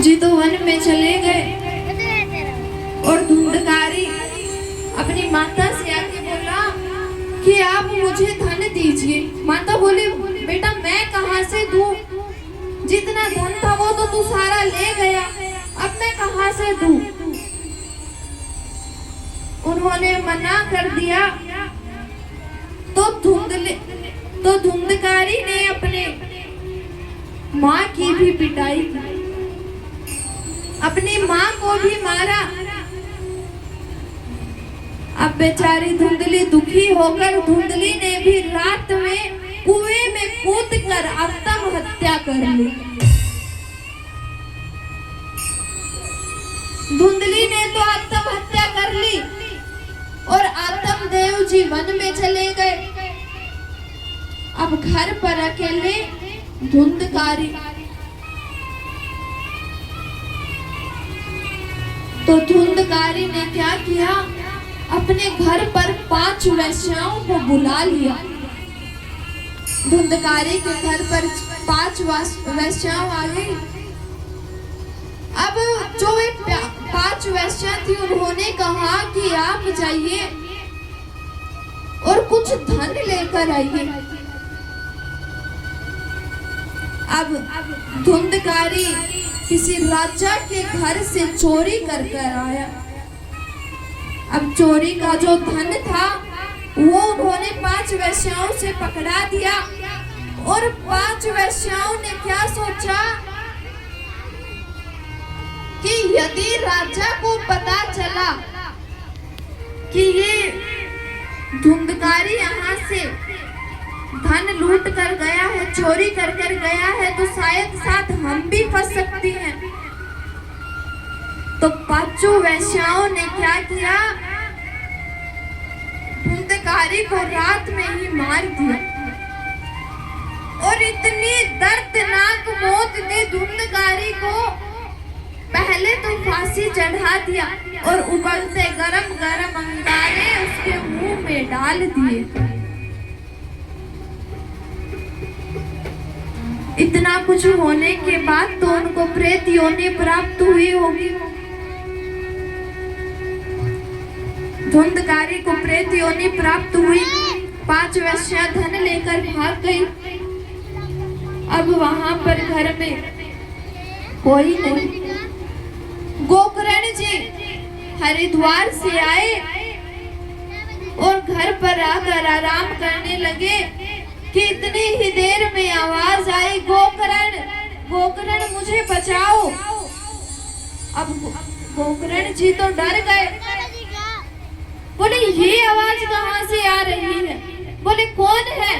जी तो वन में चले गए और धुंधकारी अपनी माता से आके बोला कि आप मुझे धन दीजिए। माता बोली बेटा मैं कहाँ से दूं, जितना धन था वो तो तू सारा ले गया, अब मैं कहाँ से दूं। उन्होंने मना कर दिया तो धुंधकारी ने अपने माँ की भी पिटाई की, अपनी माँ को भी मारा। अब बेचारी धुंधली दुखी होकर धुंधली ने भी रात में कुएं में कूदकर आत्महत्या कर ली। धुंधली ने तो आत्महत्या कर ली और आत्मदेव जी वन में चले गए। अब घर पर अकेले धुंधकारी। तो धुंधकारी ने क्या किया, अपने घर पर 5 वेश्याओं को बुला लिया। धुंधकारी के घर पर 5 वेश्याओं आ गई। अब जो 5 वेश्या थी उन्होंने कहा कि आप जाइए और कुछ धन लेकर आइए। अब धुंधकारी किसी राजा के घर से चोरी कर आया। अब चोरी का जो धन था वो उन्होंने 5 वेश्याओं से पकड़ा दिया और 5 वेश्याओं ने क्या सोचा कि यदि राजा को पता चला कि ये धुंधकारी यहाँ से धन लूट कर गया है, चोरी कर गया है, तो शायद साथ हम भी फंस सकती हैं। तो 5 वेश्याओं ने क्या किया, धुंधकारी को रात में ही मार दिया। और इतनी दर्दनाक मौत ने धुंधकारी को पहले तो फांसी चढ़ा दिया और उबलते गरम गरम अंगारे उसके मुंह में डाल दिए। इतना कुछ होने के बाद तो उनको प्रेत योनि प्राप्त हुई होगी। धुंधकारी को प्रेत योनि प्राप्त हुई। 5 वेश्या धन लेकर भाग गई। अब वहां पर घर में कोई नहीं। गोकर्ण जी हरिद्वार से आए और घर पर आकर आराम करने लगे कि इतनी ही देर में आवाज आई, गोकर्ण गोकर्ण मुझे बचाओ। अब गोकर्ण जी तो डर गए, बोले ये आवाज कहाँ से आ रही है। बोले कौन है।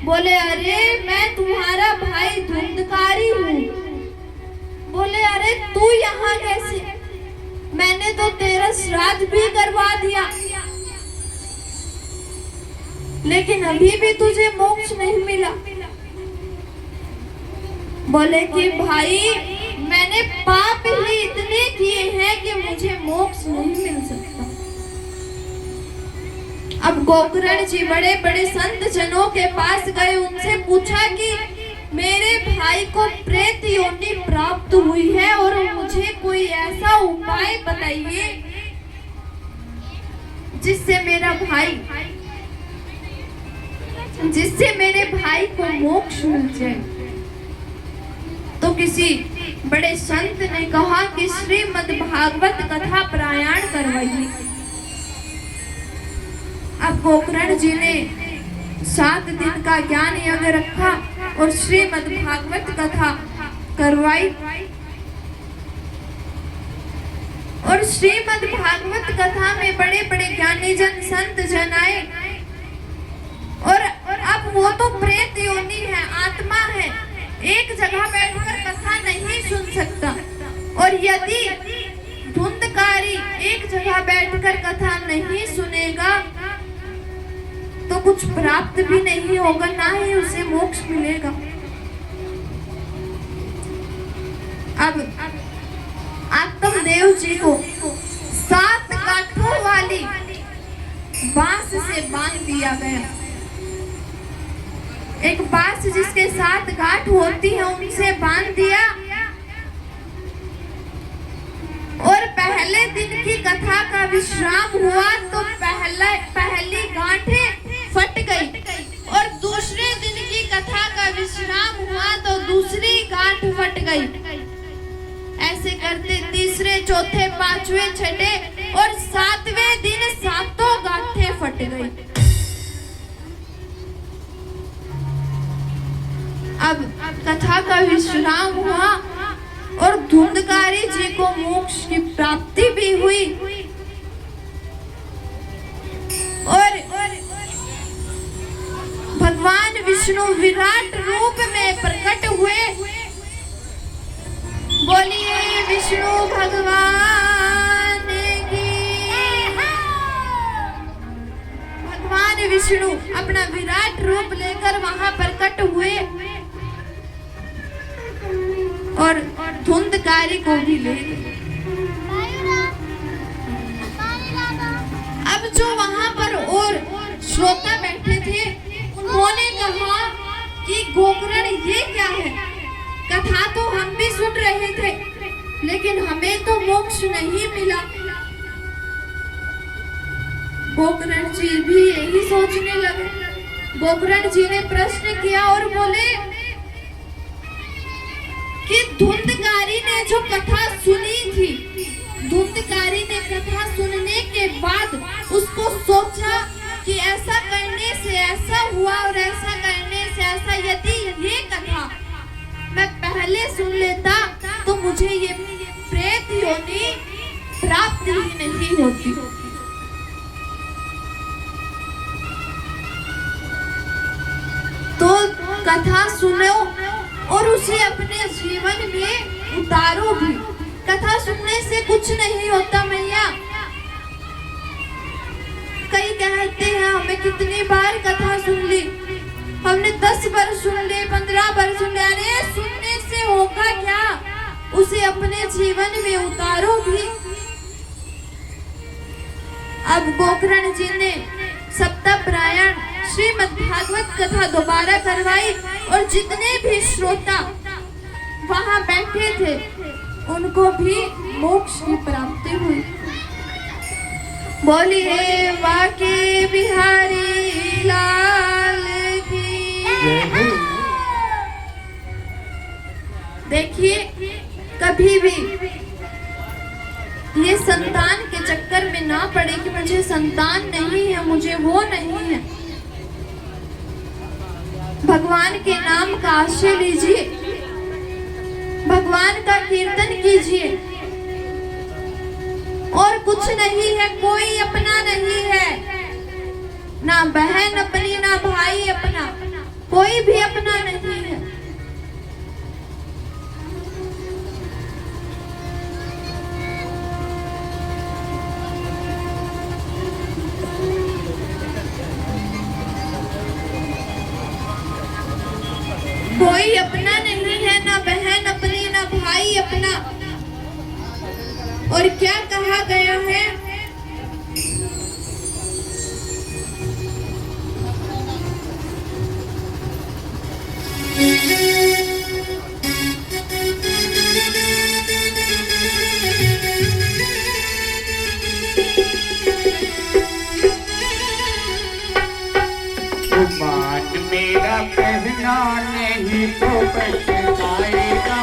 बोले अरे मैं तुम्हारा भाई धुंधकारी हूँ। बोले अरे तू यहाँ कैसे, मैंने तो तेरा श्राद्ध भी करवा दिया लेकिन अभी भी तुझे मोक्ष नहीं मिला। बोले कि भाई मैंने पाप ही इतने किए हैं कि मुझे मोक्ष नहीं मिल सकता। अब गोकर्ण जी बड़े बड़े संत जनों के पास गए, उनसे पूछा कि मेरे भाई को प्रेत योनि प्राप्त हुई है और मुझे कोई ऐसा उपाय बताइए जिससे मेरे भाई को मोक्ष मिल जाए। तो किसी बड़े संत ने कहा कि श्रीमद् भागवत कथा पारायण करवाइए। अब गोकर्ण जी ने 7 दिन का ज्ञान यज्ञ रखा और श्रीमद् भागवत कथा करवाई। और श्रीमद् भागवत कथा में बड़े बड़े ज्ञानी जन संत जन आए। और अब वो तो प्रेत योनि है, आत्मा है, एक जगह बैठकर कथा नहीं सुन सकता। और यदि धुंधकारी एक जगह बैठकर कथा नहीं सुनेगा तो कुछ प्राप्त भी नहीं होगा, ना ही उसे मोक्ष मिलेगा। अब आत्मदेव जी को 7 गांठों वाली बांस से बांध दिया गया। एक बांस जिसके 7 गांठ होती है उनसे बांध दिया पहले दिन की कथा का विश्राम हुआ तो पहली गांठें फट गई और दूसरे दिन की कथा का विश्राम हुआ तो दूसरी गांठ फट गई। ऐसे करते तीसरे, चौथे, पांचवें, छठे और सातवें दिन सातों गांठें फट गई। अब कथा का विश्राम हुआ और धुंधकारी जी को मोक्ष की प्राप्ति भी हुई और भगवान विष्णु विराट रूप में प्रकट हुए। बोलिए विष्णु भगवान की। भगवान विष्णु अपना विराट रूप लेकर वहां प्रकट हुए और धुंधकारी को भी ले गए। अब जो वहां पर और श्रोता बैठे थे उन्होंने कहा कि गोकर्ण ये क्या है? कथा तो हम भी सुन रहे थे लेकिन हमें तो मोक्ष नहीं मिला। गोकर्ण जी भी यही सोचने लगे। गोकर्ण जी ने प्रश्न किया और बोले कि धुंधकारी ने जो कथा सुनी थी, धुंधकारी ने कथा सुनने के बाद उसको सोचा कि ऐसा करने से ऐसा हुआ और ऐसा करने से ऐसा, यदि ये कथा मैं पहले सुन लेता तो मुझे ये प्रेत योनि प्राप्त ही नहीं होती। तो कथा सुनो और उसे अपने जीवन में उतारो भी। कथा सुनने से कुछ नहीं होता मैया। कई कहते हैं हमें कितनी बार कथा सुन ली, हमने 10 बार सुन ले, 15 बार सुन ले। अरे सुनने से होगा क्या? उसे अपने जीवन में उतारो भी। अब गोकर्ण जी ने सप्ताह श्रीमद् भागवत कथा दोबारा करवाई और जितने भी श्रोता वहां बैठे थे उनको भी मोक्ष की प्राप्ति हुई। बोलिए बांके बिहारी लाल की। देखिए कभी भी ये संतान के चक्कर में ना पड़े कि मुझे संतान नहीं है, मुझे वो नहीं है। भगवान के नाम का आश्रय लीजिए, भगवान का कीर्तन कीजिए और कुछ नहीं है, कोई अपना नहीं है, ना बहन अपनी ना भाई अपना, कोई भी अपना नहीं है। कोई अपना नहीं है, ना बहन अपनी ना भाई अपना। और क्या कहा गया है? मेरा पहना नहीं तो पछताएगा,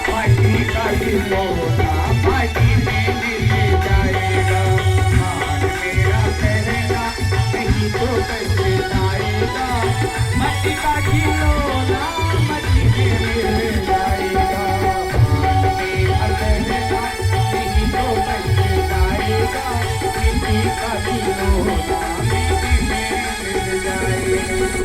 माटी का खिलौना माटी में मिल जाएगा। मान मेरा पहना नहीं तो पछताएगा, माटी का खिलौना माटी में मिल जाएगा। मान मेरा पहना नहीं तो पछताएगा, माटी का खिलौना माटी में मिल जाएगा।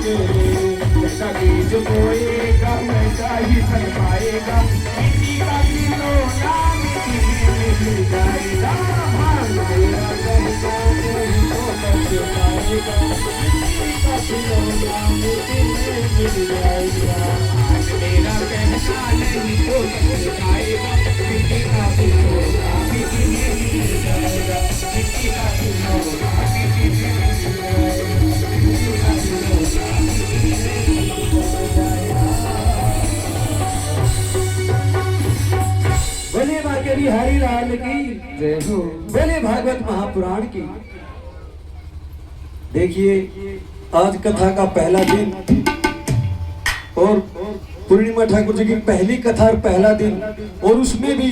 जैसा बीज बोएगा वैसा ही फल पाएगा, मिट्टी का खिलौना मिट्टी में मिल जाएगा। भाग मेरा कहना नहीं तो पछताएगा, मिट्टी का खिलौना मिट्टी में मिल जाएगा। आज मेरा कहना नहीं तो पछताएगा, मिट्टी का खिलौना मिट्टी में मिल जाएगा, मिट्टी का खिलौना मिट्टी में मिल जाएगा, मिट्टी का खिलौना मिट्टी में मिल जाएगा। बोले बाके बिहारी लाल की जय हो, बोले भागवत महापुराण की। देखिए आज कथा का पहला दिन और पूर्णिमा ठाकुर जी की पहली कथा और पहला दिन, और उसमें भी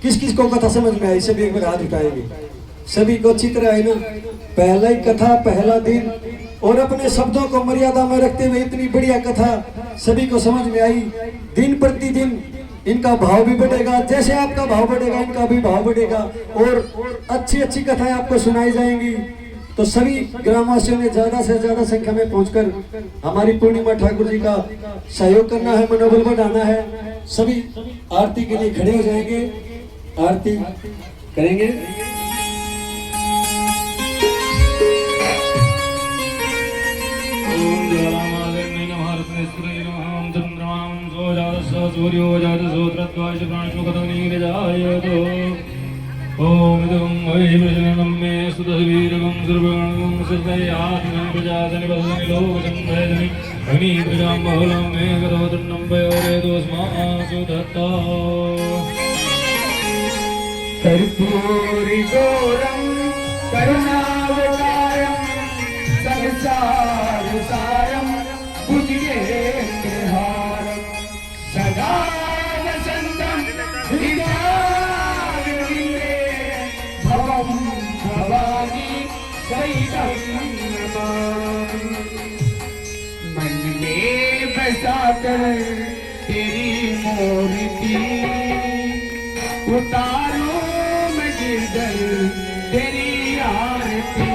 किस किस को कथा समझ में आई सभी एक बार हाथ उठाएंगे। सभी को अच्छी तरह आई ना, पहला ही कथा पहला दिन और अपने शब्दों को मर्यादा में रखते हुए इतनी बढ़िया कथा सभी को समझ में आई। दिन प्रतिदिन इनका भाव भी बढ़ेगा, जैसे आपका भाव बढ़ेगा इनका भी भाव बढ़ेगा और अच्छी अच्छी कथाएं आपको सुनाई जाएंगी। तो सभी ग्रामवासियों ने ज्यादा से ज्यादा संख्या में पहुंचकर हमारी पूर्णिमा ठाकुर जी का सहयोग करना है, मनोबल बढ़ाना है। सभी आरती के लिए खड़े हो जाएंगे, आरती करेंगे। सूर्यो जातसोत्रत्वाय प्राणशोकतनीरजायतो ओम इदं वै प्रजननं मे सुतवीरगं सर्वगणं सिद्धयात्मन प्रजासनिवसनि लोकसंवेदनि अग्नि प्रजां बहुलं मे गतवतन्नं वयोरेदोऽस्मासु दत्ता कर्पूरि घोरं करुणावतारं संसार सारं भुजगेन्द्रहारं सदा वसन्तं हृदयारविन्दे भवं भवानी सहितं नमामि। मन में बसाकर तेरी मूर्ति उतारो मैं गिरधर तेरी आरती।